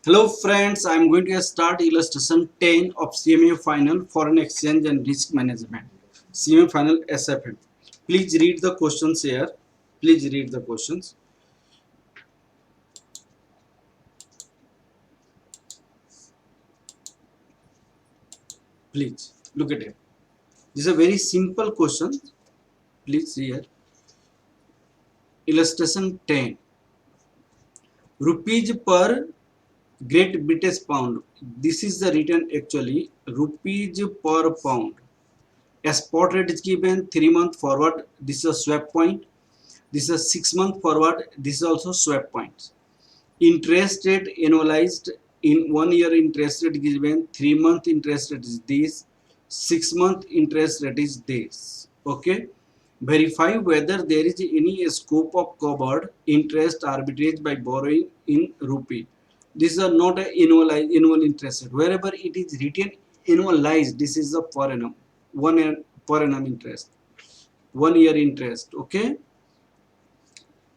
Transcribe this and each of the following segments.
Hello friends, I am going to start illustration 10 of CMA Final Foreign Exchange and Risk Management. CMA Final SFM. Please read the questions here. Please read the questions. Please look at it. This is a very simple question. Please see here. Illustration 10. Rupees per Great British Pound. This is the written actually. Rupees per pound. A spot rate is given 3 month forward. This is a swap point. This is a 6 month forward. This is also swap points. Interest rate annualized in 1 year interest rate is given. 3 month interest rate is this. 6 month interest rate is this. Okay. Verify whether there is any scope of covered interest arbitrage by borrowing in rupee. This is not an annual interest rate. Wherever it is written annualized, this is the per annum. 1 year per annum interest. 1 year interest. Okay.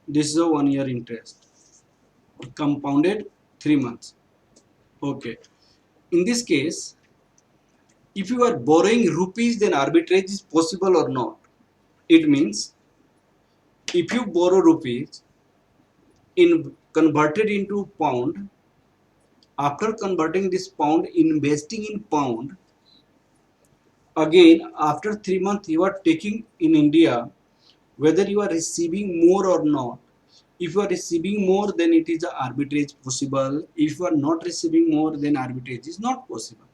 This is a 1 year interest. Compounded 3 months. Okay. In this case, if you are borrowing rupees, then arbitrage is possible or not. It means if you borrow rupees in converted into pound, after converting this pound, investing in pound, again after 3 months you are taking in India, whether you are receiving more or not. If you are receiving more, then it is arbitrage possible. If you are not receiving more, then arbitrage is not possible.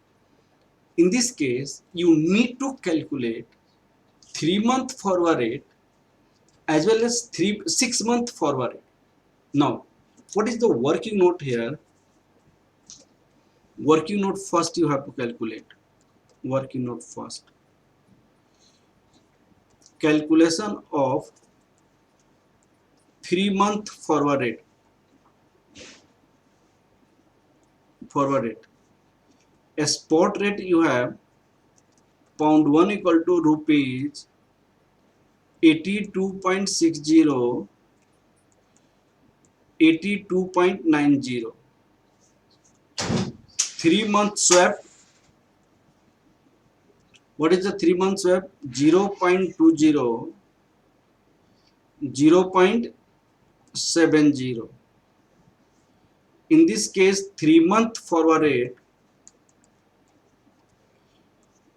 In this case, you need to calculate 3 month forward rate as well as 6 month forward rate. Now, what is the working note here? Working note first you have to calculate. Working note first. Calculation of 3 month forward rate. Forward rate. A spot rate you have pound 1 equal to rupees 82.60, 82.90. 3 month swap. What is the 3 month swap? 0.20, 0.70. In this case, 3 month forward rate,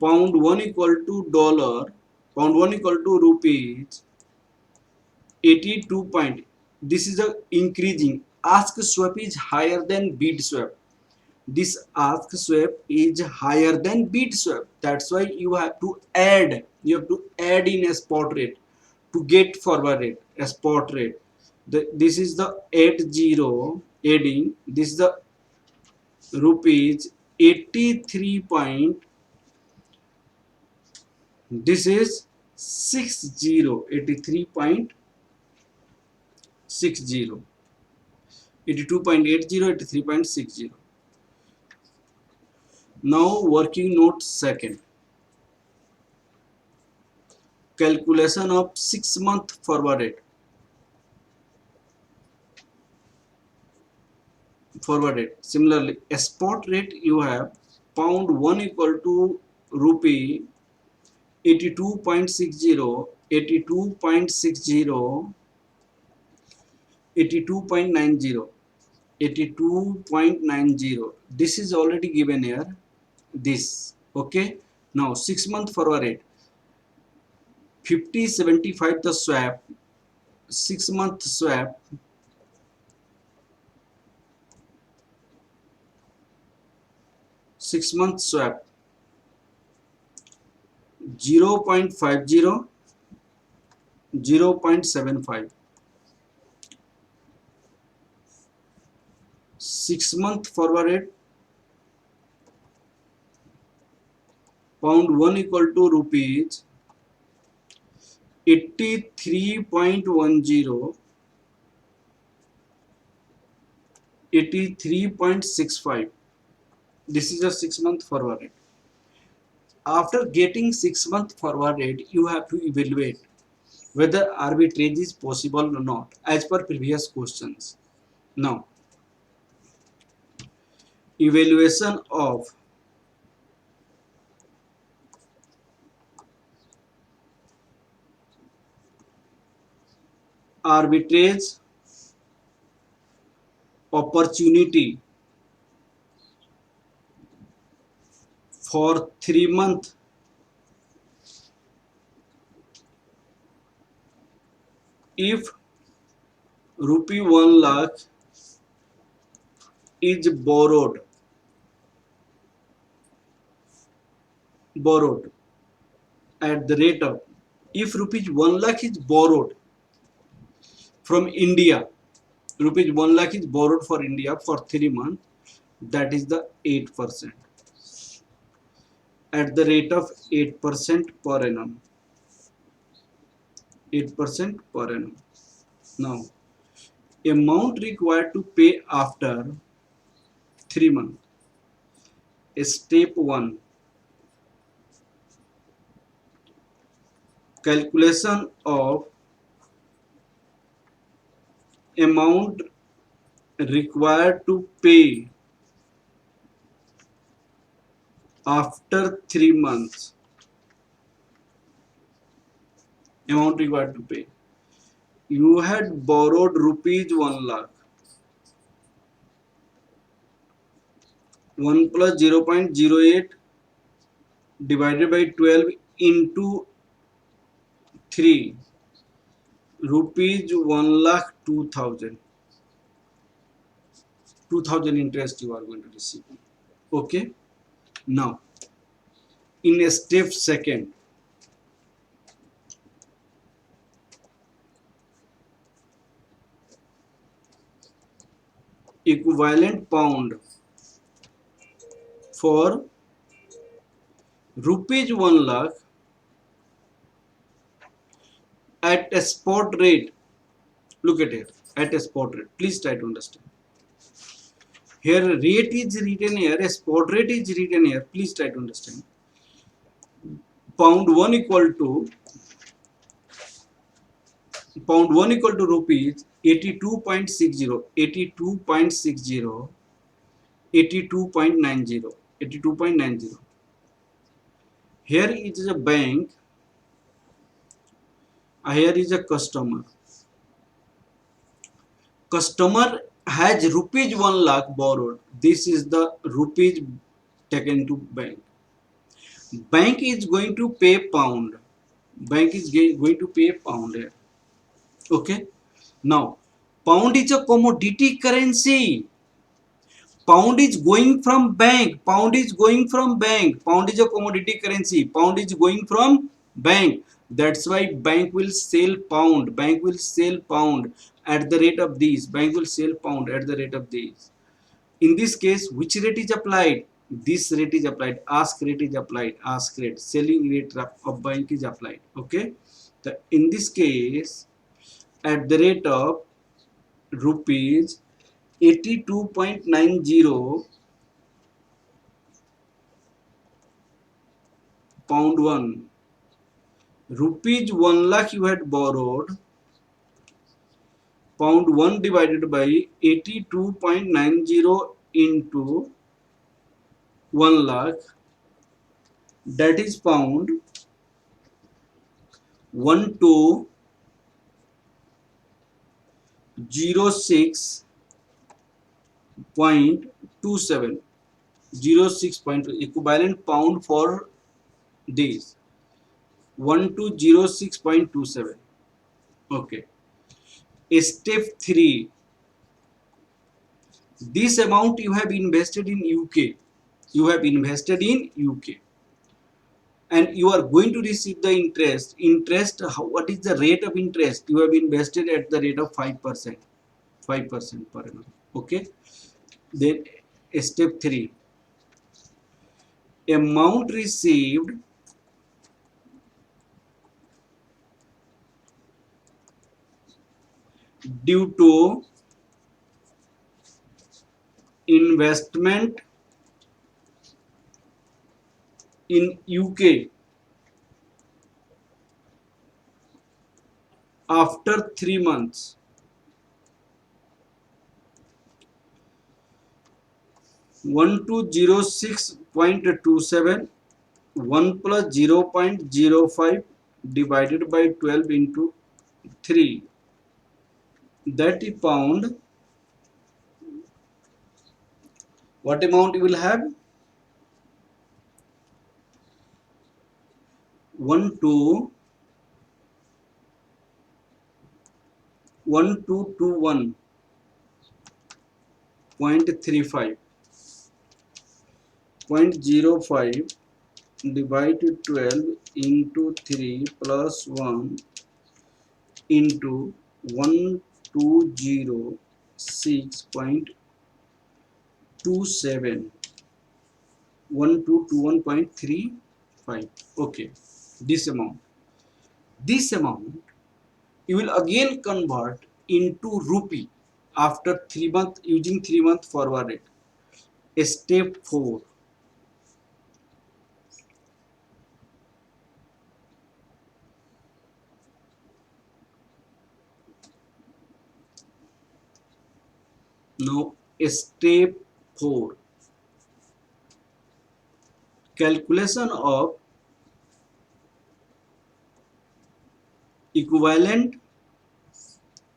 pound 1 equal to dollar, pound 1 equal to rupees 82 point. This is a increasing. Ask swap is higher than bid swap. This ask swap is higher than bid swap. That's why you have to add. You have to add in a spot rate to get forward rate, a spot rate. This is the 80 adding. This is the rupees 83 point. This is 60, 83.60, 82.80, 83.60. Now working note second. Calculation of 6 month forward rate. Forward rate. Similarly, a spot rate you have pound 1 equal to rupee 82.60, 82.60, 82.90, 82.90. This is already given here. This. Okay. Now 6 month forward rate. 50.75 the swap. 6 month swap. 6 month swap. 0.50, 0.75. 6 month forward rate, pound 1 equal to rupees 83.10, 83.65. This is a 6 month forward rate. After getting 6 month forward rate, you have to evaluate whether arbitrage is possible or not as per previous questions. Now, evaluation of arbitrage opportunity for 3 months if rupee 1 lakh is borrowed at the rate of, if rupees 1 lakh is borrowed from India, rupees 1 lakh is borrowed for India for 3 months, that is the 8% at the rate of 8% per annum. 8% per annum. Now, amount required to pay after 3 months. Step 1, calculation of amount required to pay after 3 months. Amount required to pay. You had borrowed rupees 1 lakh. 1 plus 0.08 divided by 12 into 3, rupees 1 lakh 2000. 2000 interest you are going to receive. Okay. Now, in a step second, equivalent pound for rupees 1 lakh at a spot rate. Look at it, at a spot rate. Please try to understand. Here rate is written here, a spot rate is written here. Please try to understand. Pound 1 equal to rupees 82.60, 82.60, 82.90, 82.90. Here is a bank, here is a customer. Customer has rupees 1 lakh borrowed. This is the rupees taken to bank. Bank is going to pay pound. Bank is going to pay pound here. Okay. Now, pound is a commodity currency. Pound is going from bank. Pound is going from bank. Pound is a commodity currency. Pound is going from bank. That's why bank will sell pound. Bank will sell pound at the rate of these. Bank will sell pound at the rate of these. In this case, which rate is applied? This rate is applied. Ask rate is applied. Ask rate. Selling rate of bank is applied. Okay. So in this case, at the rate of rupees 82.90 pound 1, rupees 1 lakh you had borrowed, pound 1 divided by 82.90 into 1 lakh, that is pound 1206.27, 06.2 equivalent pound for days, 1206.27. Okay. Step 3, this amount you have invested in UK. You have invested in UK and you are going to receive the interest. What is the rate of interest? You have invested at the rate of 5%. 5% per annum. Okay. Then step 3, amount received due to investment in UK after 3 months. 1206.27, 1 plus 0.05 divided by 12 into 3, that is pound. What amount you will have? 1221.35, 0.05 divided 12 into 3 plus 1 into 1206.27, 1221.35. Okay, this amount. This amount you will again convert into rupee after 3 months using 3 month forward rate. Step 4. Now step 4. Calculation of equivalent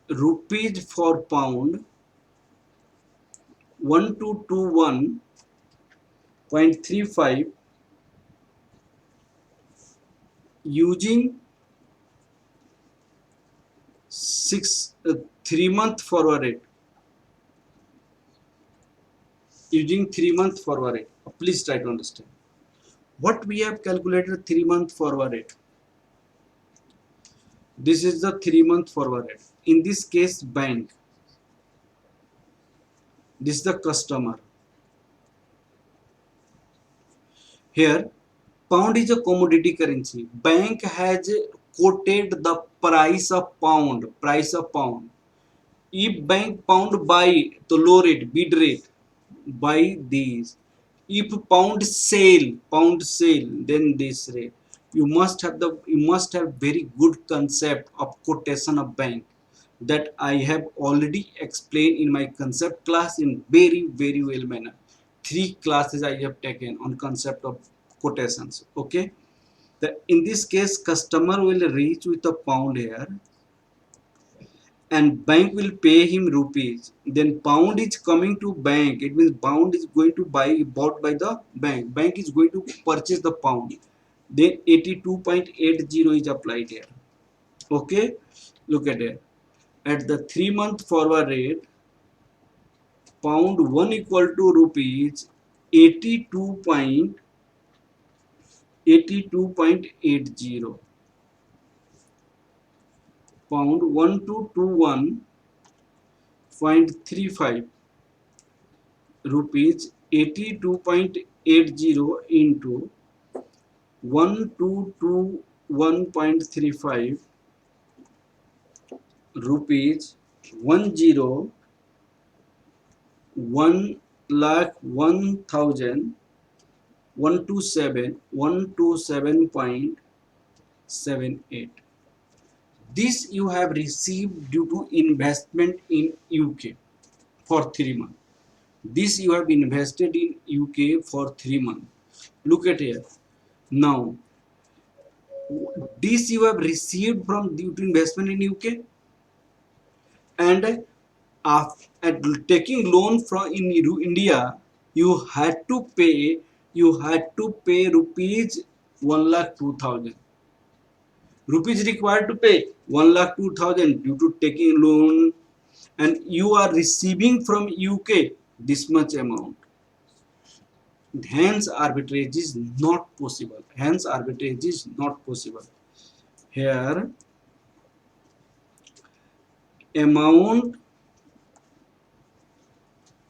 rupees for pound. 1221.35 using 3 month forward rate. Using 3 month forward rate. Please try to understand. What we have calculated 3 month forward rate. This is the 3 month forward rate. In this case, bank. This is the customer. Here, pound is a commodity currency. Bank has quoted the price of pound. Price of pound. If bank pound buy the low rate, bid rate, buy these. If pound sale, then this rate. You must have very good concept of quotation of bank that I have already explained in my concept class in very well manner. 3 classes I have taken on concept of quotations. Okay. In this case, customer will reach with a pound here and bank will pay him rupees, then pound is coming to bank. It means pound is going to bought by the bank is going to purchase the pound, then 82.80 is applied here. Okay, look at it. At the 3 month forward rate, pound 1 equal to rupees 82.80, pound 1221.35 rupees 82.80 into 1221.35 rupees 101,127.78. This you have received due to investment in UK for 3 months. This you have invested in UK for 3 months. Look at here. Now, this you have received from due to investment in UK, and at taking loan from in India, you had to pay rupees 1,02,000. Rupees required to pay 1,02,000 due to taking loan, and you are receiving from UK this much amount. Hence arbitrage is not possible. Here, amount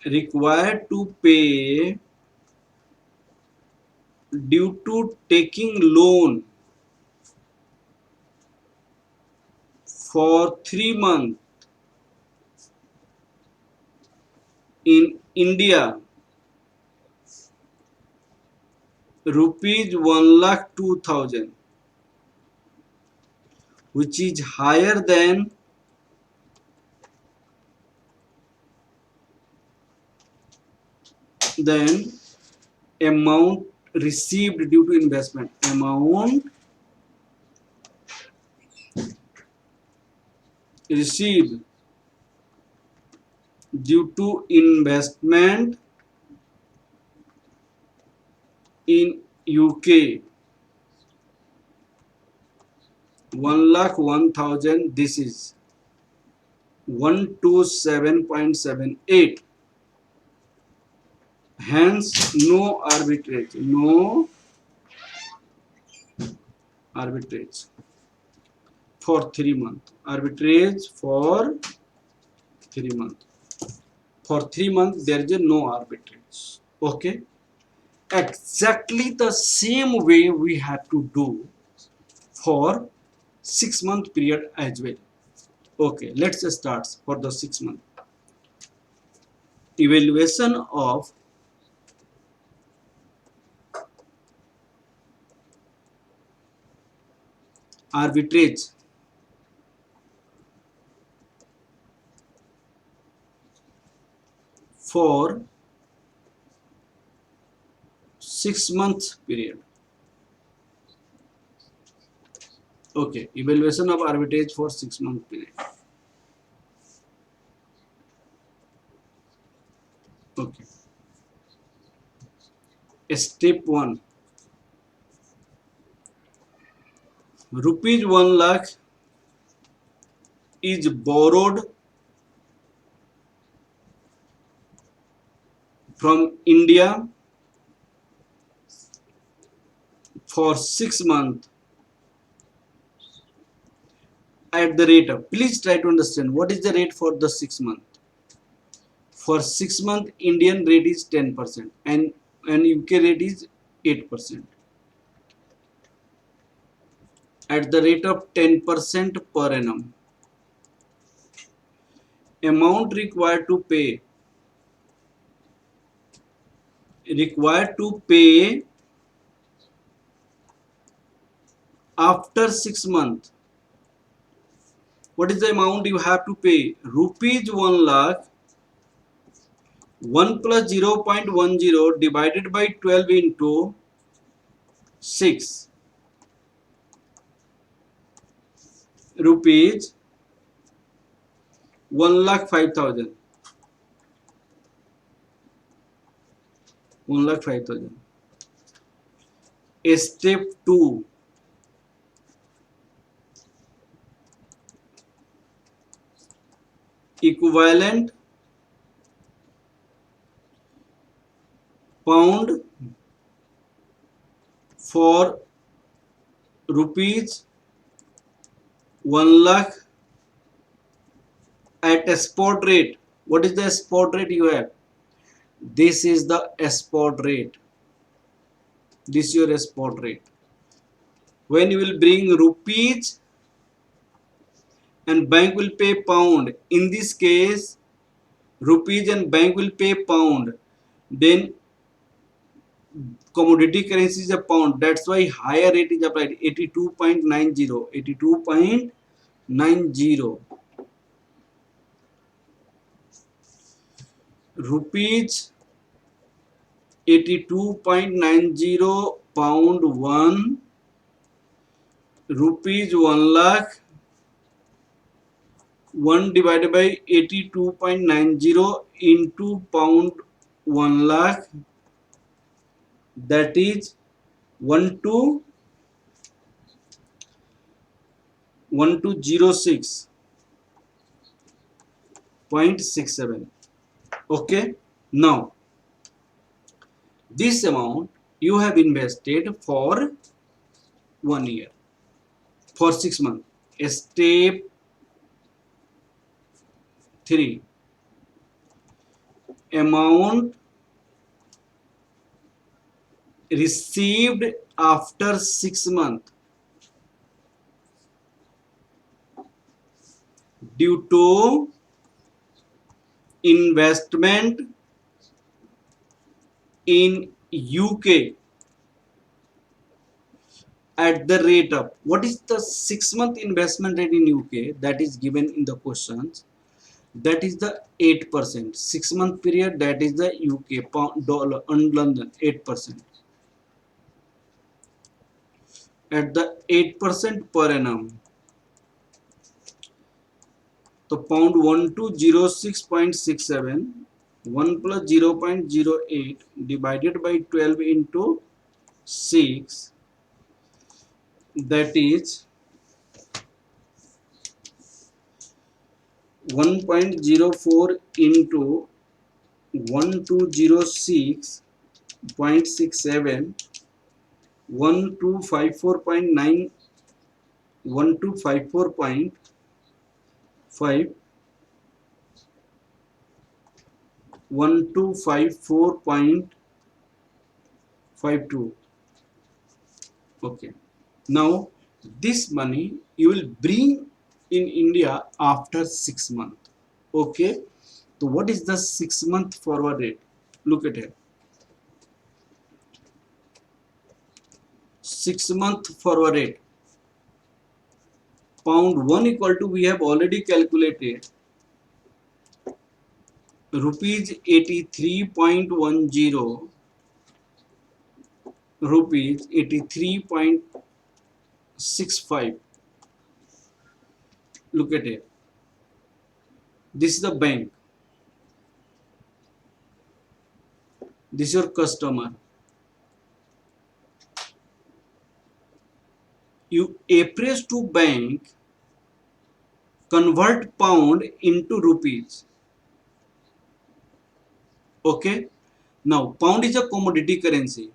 required to pay due to taking loan for 3 months in India, rupees 1,02,000, which is higher than then amount received due to investment, amount received due to investment in UK, 1,01,000. This is 127.78. Hence, no arbitrage. No arbitrage for 3 months. Arbitrage for 3 months. For 3 months, there is no arbitrage. Okay. Exactly the same way we have to do for 6 month period as well. Okay, let's start for the 6 month. Evaluation of arbitrage for 6 month period. Okay, evaluation of arbitrage for 6 month period. Okay. Step 1. Rupees 1 lakh is borrowed from India for 6 months at the rate of, please try to understand what is the rate for the 6 month. For 6 month Indian rate is 10% and UK rate is 8% at the rate of 10% per annum. Amount required to pay after 6 months. What is the amount you have to pay? Rupees 1 lakh, 1 plus 0.10 divided by 12 into 6. Rupees 1,05,000. 1,05,000. Step 2. Equivalent pound for rupees 1 lakh at a spot rate. What is the spot rate you have? This is the spot rate. This is your spot rate. When you will bring rupees and bank will pay pound, in this case rupees and bank will pay pound, then commodity currency is a pound, that's why higher rate is applied, 82.90. 82.90 rupees, 82.90 pound 1, rupees 1 lakh, 1 divided by 82.90 into pound 1 lakh, that is 1206.67. Okay, now this amount you have invested for 1 year, for 6 months. Step 3. Amount received after 6 months due to investment in UK at the rate of, what is the 6 month investment rate in UK that is given in the questions? that is the 8%. 6 month period, that is the UK pound dollar and London 8%. At the 8% per annum, the pound 1206.67, 1 plus 0.08 divided by 12 into 6, that is 1.04 into 1206.67, 1254.9, 1254.5, 1254.52. Okay. Now this money you will bring in India after 6 months. Okay. So what is the 6 month forward rate? Look at it. 6 month forward rate. Pound 1 equal to, we have already calculated, rupees 83.10, rupees 83.65. Look at it. This is the bank. This is your customer. You appraise to bank, convert pound into rupees. Okay. Now pound is a commodity currency.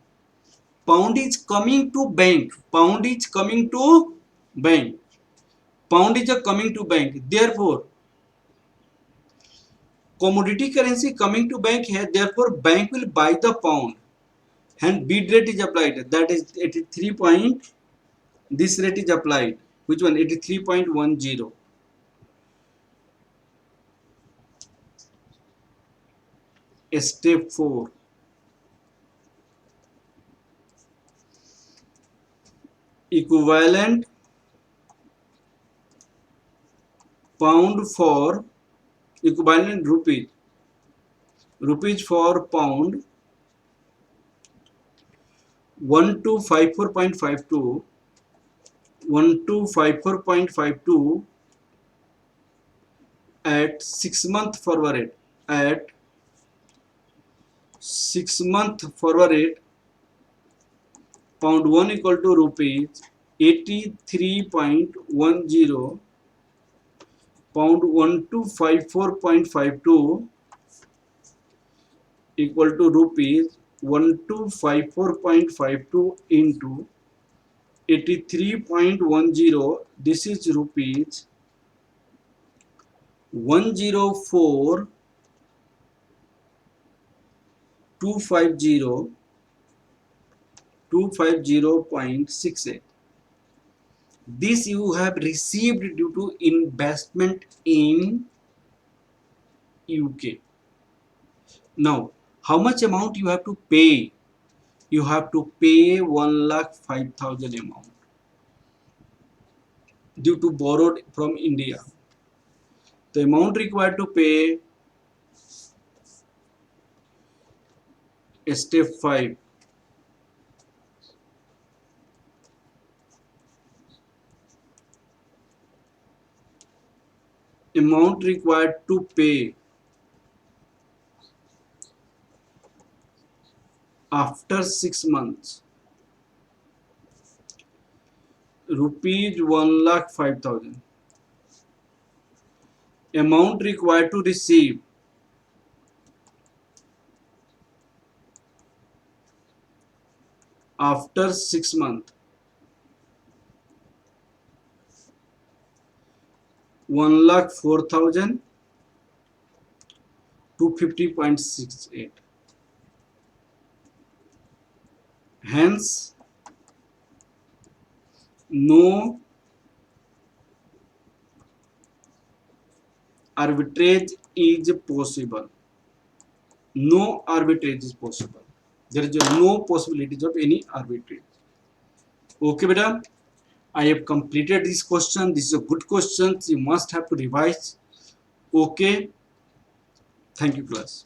Pound is coming to bank. Pound is coming to bank. Pound is a coming to bank. Therefore, commodity currency coming to bank here. Therefore, bank will buy the pound, and bid rate is applied. That is 83 point. This rate is applied. Which one? 83.10. Step 4. Equivalent pound for equivalent rupees. Rupees for pound 1254.52, 1254.52 at 6 month forward rate. At 6 month forward rate, pound 1 equal to rupees 83.10, pound 1254.52 equal to rupees 1254.52 into 83.10. This is rupees 104,250.68. This you have received due to investment in UK. Now, how much amount you have to pay? You have to pay 1,05,000 amount due to borrowed from India. The amount required to pay, step 5. Amount required to pay after 6 months, rupees 1,05,000. Amount required to receive after 6 months, 1,04,250.68. Hence, no arbitrage is possible. No arbitrage is possible. There is no possibility of any arbitrage. Okay, beta. I have completed this question. This is a good question. You must have to revise. Okay, thank you class.